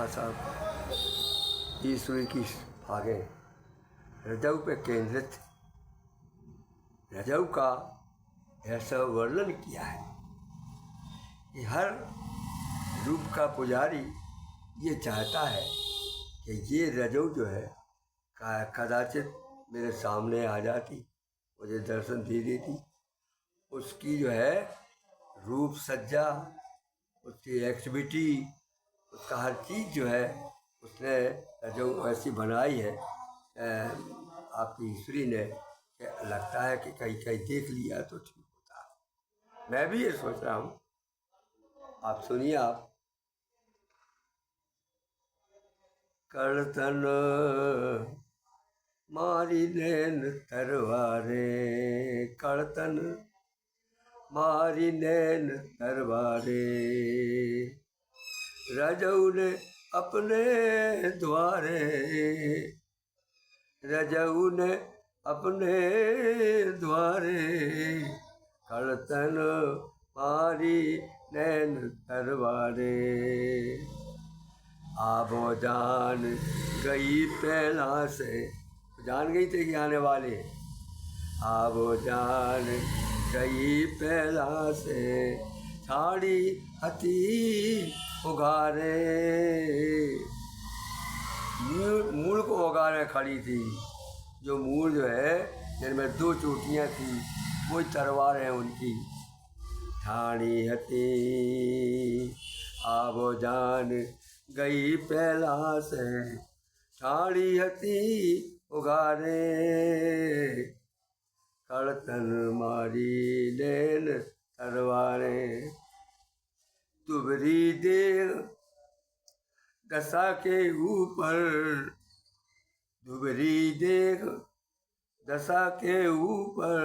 साहब ईश्वर की भागें रजऊ पे केंद्रित। रजऊ का ऐसा वर्णन किया है कि हर रूप का पुजारी ये चाहता है कि ये रजऊ जो है कदाचित मेरे सामने आ जाती, मुझे दर्शन दे देती। उसकी जो है रूप सज्जा, उसकी एक्टिविटी, उसका हर चीज़ जो है उसने रजऊ ऐसी बनाई है आपकी ईश्वरी ने कि लगता है कि कहीं कहीं देख लिया तो ठीक होता। मैं भी ये सोच रहा हूँ, आप सुनिए। आप कर्तन मारी नैन तरवारे, कर्तन मारी नैन तरवारे, रजऊ ने अपने द्वारे, रजऊ ने अपने द्वारे, कर्तन मारी नैन तरवारे, आबो जान गई पहला से, जान गई थी कि आने वाले, आबो जान गई पहला से, छाड़ी हती उगारे, मूल को उगारे खड़ी थी। जो मूल जो है जिनमें दो चोटियाँ थी वही तलवार हैं उनकी। छाड़ी हती आबो जान गई पहला से, छाड़ी हती उगारे, कर्तन मारी नैन तरवारे, तुबरी देर दशा के ऊपर, दुबरी देख दशा के ऊपर,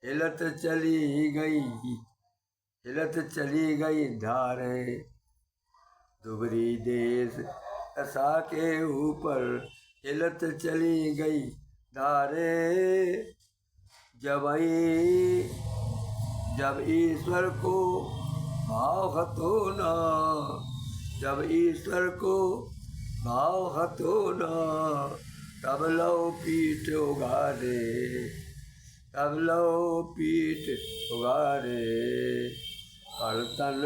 हिलत चली गई, हिलत चली गई धारे, दुबरी देश दशा के ऊपर, हिलत चली गई धारे, जब ईश्वर को भाव हतो ना, जब ईश्वर को भाव हतो ना, तब लो पीठ उगारे, तब लो पीठ उगारे, कर्तन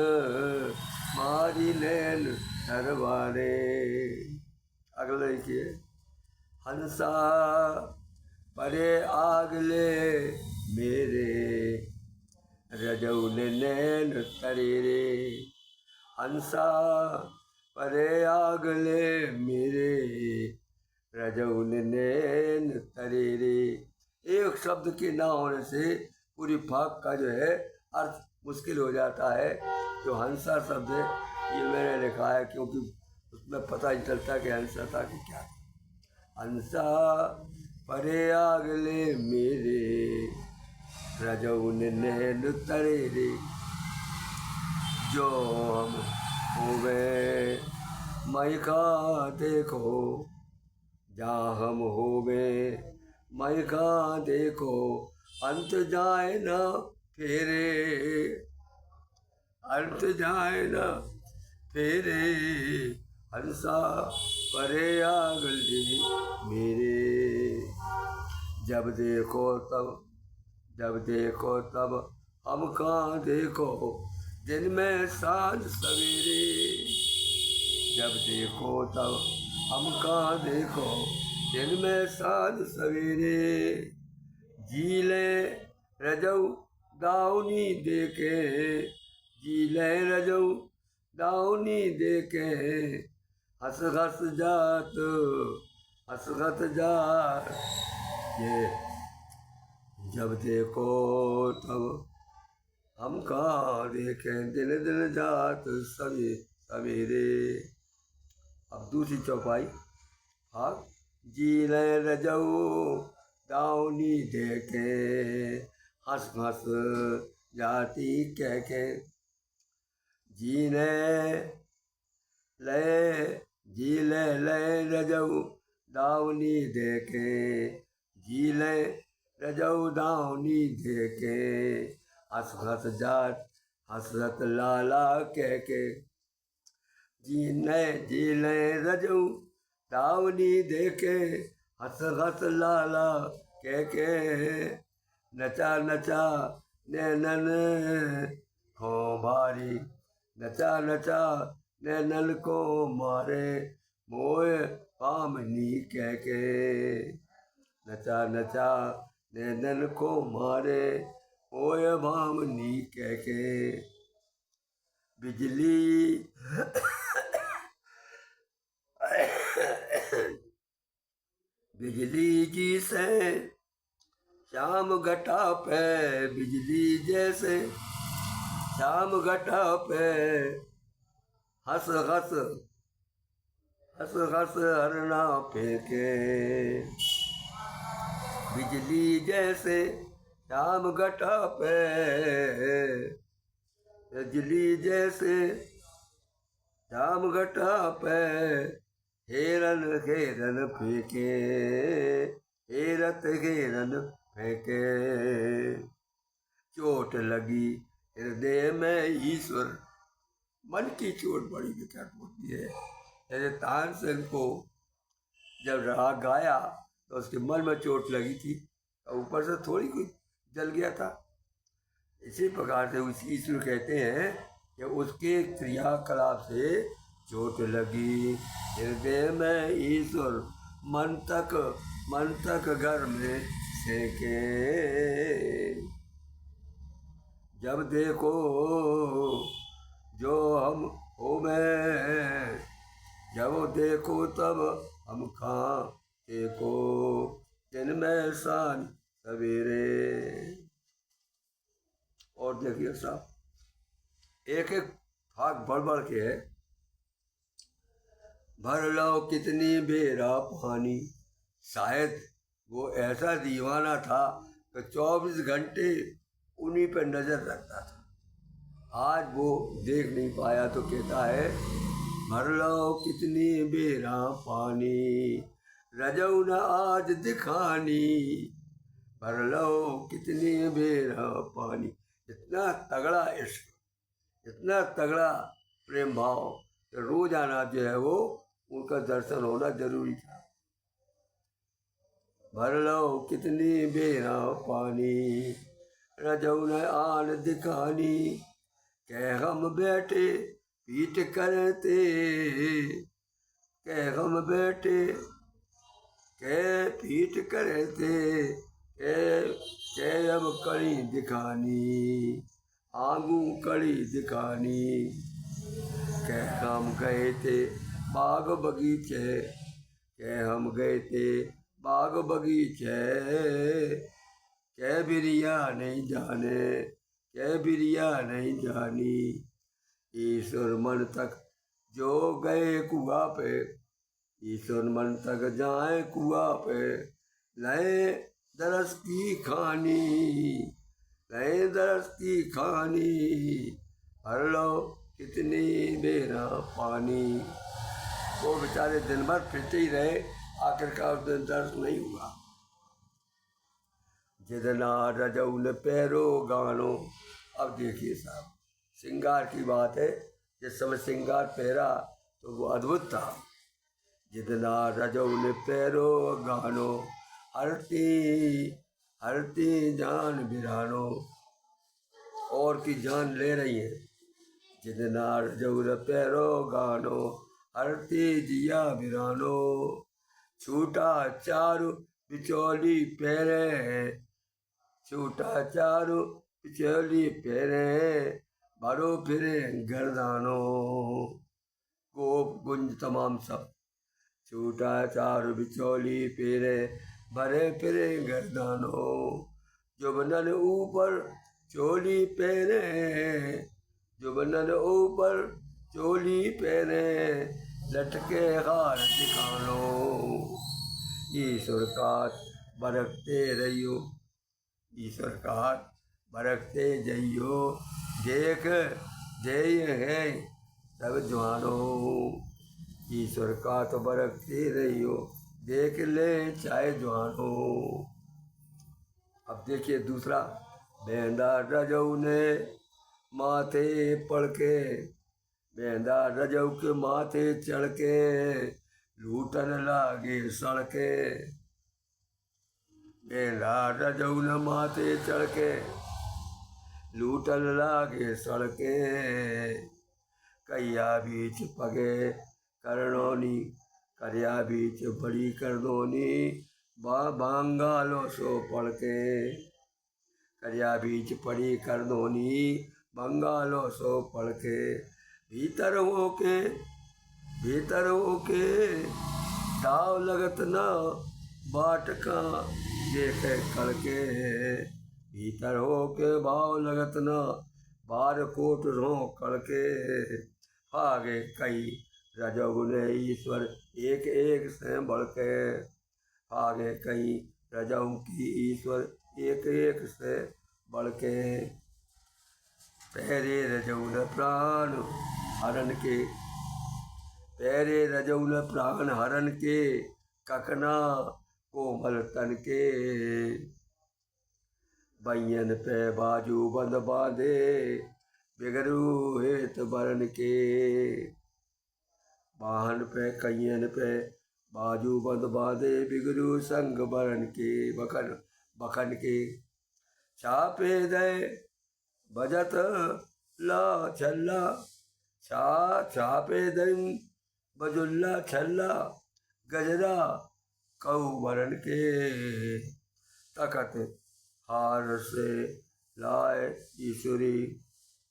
मारी नैन तरवारे। अगले लिखिए, हंसा परे आगले मेरे, रजऊ ने नैन तरेरे, हंसा परे आगले मेरे, रजऊ ने नैन तरेरे। एक शब्द के ना होने से पूरी भाग का जो है अर्थ मुश्किल हो जाता है। जो हंसा शब्द है ये मैंने लिखा है क्योंकि उसमें पता ही चलता कि हंसा था कि क्या था। हंसा परे आगले मेरे, रजऊ ने नैन तरेरे, जो हम हो गए मई का देखो, जहाँ हम हो गए मई का देखो, अंत जाए ना फेरे, अंत जाए ना फेरे, हंसा परे आगले मेरे, जब देखो तब, जब देखो तब हम कहाँ देखो, दिन में साँझ सवेरे, जब देखो तब हम कहाँ देखो, दिन में साँझ सवेरे, जी ले रजऊ दाऊनी देके, जी ले रजऊ दाऊनी देके, हंस हंस जात, हंस हंस जात, ये जब देखो तब हम कहाँ देखें, दिन दिन जात सवेरे। अब दूसरी चौपाई, हाँ, जी ले रजऊ दाऊनी देखे, हंस हंस जाती कह के, जीने ले जी ले रजऊ दाऊनी देखे, जी ले रजऊ दाऊनी देखे, हंस हंस जात हसरत लाला कह के, जी लें रजऊ दावनी देखे हंस हंस लाला के नचा नचा नैनन को भारी नचा नचा नैनन को मारे मोए पामनी के नचा नचा नैनन को मारे मोए भामनी के बिजली बिजली जी से श्याम घटा पे बिजली जैसे श्याम घटा पे हंस हंस हंस हंस हरना फेंके बिजली जैसे श्याम घटा पे बिजली जैसे श्याम घटा पे हेरन घेरन फेंके हेरत घेरन फेंके चोट लगी हृदय में ईश्वर मन की चोट बड़ी विकट होती है। जैसे तानसेन को जब राग गाया तो उसके मन में चोट लगी थी और ऊपर से थोड़ी कुछ जल गया था। इसी प्रकार से उस ईश्वर कहते हैं कि उसके क्रियाकलाप से चोट लगी हृदय में ईश्वर मन तक घर में सेके जब देखो जो हम हो मैं जब देखो तब हम खां देखो दिन में शान सवेरे। और देखिए साहब एक एक भाग बढ़ के है। भर लो कितनी बेरा पानी। शायद वो ऐसा दीवाना था कि 24 घंटे उन्हीं पर नजर रखता था। आज वो देख नहीं पाया तो कहता है भर लो कितनी बेरा पानी रजऊ न आज दिखानी। भर लो कितनी बेरा पानी। इतना तगड़ा इश्क इतना तगड़ा प्रेम भाव रोजाना जो है वो उनका दर्शन होना जरूरी था। भर लो कितनी बेरा पानी रजऊ न आन दिखानी कह हम बैठे पीट करते कह हम बैठे कह पीट करते कह अब कड़ी दिखानी आगू कड़ी दिखानी। कह हम गए थे बाग बगीचे कह हम गए थे बाग बगीचे कह बिरिया नहीं जाने कह बिरिया नहीं जानी। ईश्वर मन तक जो गए कुआ पे ईश्वर मन तक जाए कुआ पे लय दरस की खानी लय दरस की खानी। भर लो कितनी बेरा पानी। वो बेचारे दिन भर फिरते ही रहे आखिरकार उस दिन दर्श नहीं हुआ। जितना रजऊ ने पैरो गानो। अब देखिए साहब श्रृंगार की बात है। जिस समय श्रृंगार पहरा तो वो अद्भुत था। जितना रजऊ ने पैरो गानो हरती हरती जान बिरानो। और की जान ले रही है। जितना रजऊ ने पैरो गानो हरती जिया बिरानो। छूटा चारू बिचौली पैरे छूटा चारू बिचौली पैरे भरो फिरे गर्दानो। गोप गुंज तमाम सब छूटा चारू बिचौली पैरे भरे फिरे गर्दानो। जुबनन ऊपर चोली पहने जुबनन ऊपर चोली पहने लटके हार दिखानो। ईश्वर का बरकते रहियो ईश्वर का बरकते जइयो देख जय है सब जवानो। ईश्वर का तो बरकते रहियो देख ले चाहे जवानो। अब देखिए दूसरा बेंदा रजऊ ने माथे पड़ के बेंदा रजऊ के माथे चढ़ के लूटन लागे सड़के। बेंदा रजऊ न माथे चढ़ के लूटन लागे सड़के। कैया बीच पगे करनोनी करिया बीच बड़ी करनोनी बांगालो सो पड़ के। करिया बीच पड़ी करनोनी बंगालो सो पड़ के। भीतर होके दाव लगत न बाट का देखे कड़के। भीतर होके भाव लगत न बार कोट रो कड़के। भागे कई रजऊ ने ईश्वर एक एक से बढ़ के। भागे कई रजऊ की ईश्वर एक एक से बढ़ के। पहरे रजऊ न प्राण हरण के। पहरे रजऊ न प्राण हरण के ककना कोमल तन के। बैयन पे बाजू बंद बांधे बिगरू हेत बरन के। बाहन पे कैयन पे बाजू बंद बांधे बिगरू संग बरन के। बखन के छापे दे बजत ला छल्ला। छापे दई बजुल्ला छल्ला गजरा कऊ बरन के। तखत हार से लाए ईश्वरी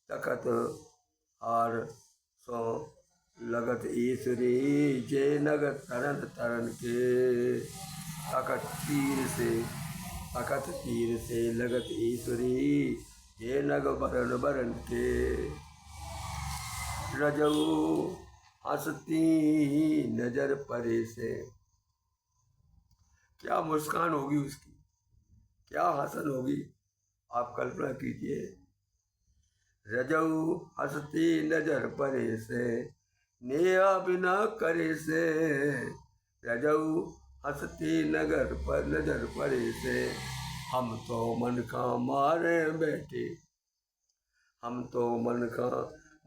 तखत हार सो लगत ईश्वरी जे नग तरन तरन के। तखत तीर से लगत ईश्वरी जे नग बरन बरन के। रजऊ हंसती नजर परे से। क्या मुस्कान होगी उसकी, क्या हंसन होगी, आप कल्पना कीजिए। रजऊ हंसती नजर परे से नेहा बिना करे से। रजऊ हंसती नजर परे से। हम तो मन का मारे बैठे। हम तो मन का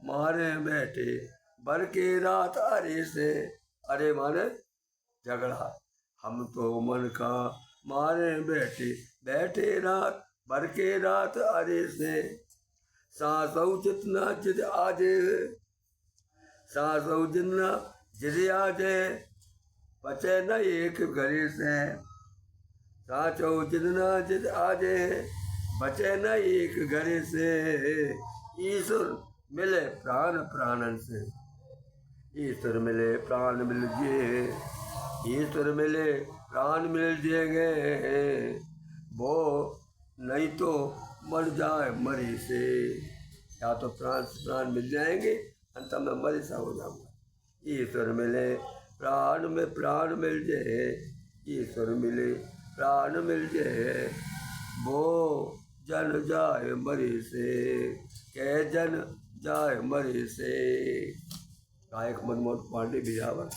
मारे बैठे बर के रात अरे से। अरे माने झगड़ा। हम तो मन का मारे बैठे रात भर के रात अरे से। सांसऊ जितना जिद आजे। सांसऊ जितना जिद आजे बचे न एक घरे से। सांसऊ जितना जिद आजे बचे न एक घरे से। ईश्वर मिले प्राण प्राणन से। ईश्वर मिले प्राण मिल जिए। ईश्वर मिले प्राण मिल जाएंगे। वो नहीं तो मर जाए मरी से। या तो प्राण मिल जाएंगे अंत में मरी सा हो जाऊंगा। ईश्वर मिले प्राण में प्राण मिल जाए। ईश्वर मिले प्राण मिल जाए। वो जन जाए मरी से। कह जन जाए मरी से। गायक मनमोहन पांडे बिहावर।